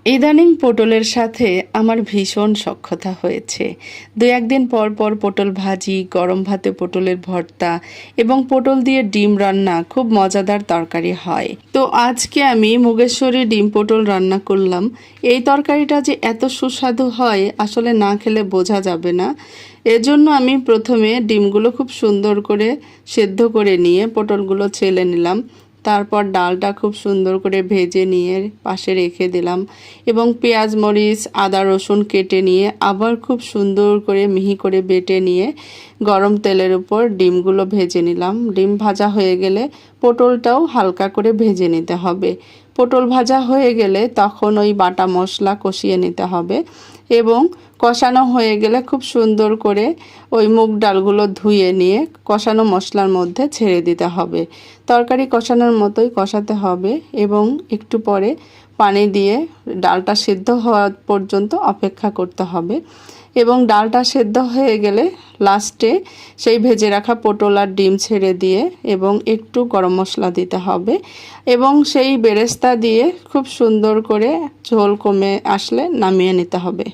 ইদানিং পটলের সাথে আমার ভীষণ সখ্যতা হয়েছে। দু একদিন পর পর পটল ভাজি, গরম ভাতে পটলের ভর্তা এবং পটল দিয়ে ডিম রান্না খুব মজাদার তরকারি হয়। তো আজকে আমি মুগেশ্বরী ডিম পটল রান্না করলাম। এই তরকারিটা যে এত সুস্বাদু হয় আসলে না খেলে বোঝা যাবে না। এজন্য আমি প্রথমে ডিমগুলো খুব সুন্দর করে সেদ্ধ করে নিয়ে পটলগুলো ছেলে নিলাম। তারপর ডালটা খুব সুন্দর করে ভেজে নিয়ে পাশে রেখে দিলাম এবং পেঁয়াজ মরিচ আদা রসুন কেটে নিয়ে আবার খুব সুন্দর করে মিহি করে বেটে নিয়ে গরম তেলের উপর ডিমগুলো ভেজে নিলাম। ডিম ভাজা হয়ে গেলে পটলটাও হালকা করে ভেজে নিতে হবে। পটল ভাজা হয়ে গেলে তখন ওই বাটা মশলা কষিয়ে নিতে হবে এবং কষানো হয়ে গেলে খুব সুন্দর করে ওই মুগ ডালগুলো ধুয়ে নিয়ে কষানো মশলার মধ্যে ছেড়ে দিতে হবে। তরকারি কষানোর মতোই কষাতে হবে এবং একটু পরে পানি দিয়ে ডালটা সেদ্ধ হওয়া পর্যন্ত অপেক্ষা করতে হবে এবং ডালটা সেদ্ধ হয়ে গেলে লাস্টে সেই ভেজে রাখা পটল আর ডিম ছেড়ে দিয়ে এবং একটু গরম মশলা দিতে হবে এবং সেই বেরেস্তা দিয়ে খুব সুন্দর করে ঝোল কমে আসলে নামিয়ে নিতে হবে।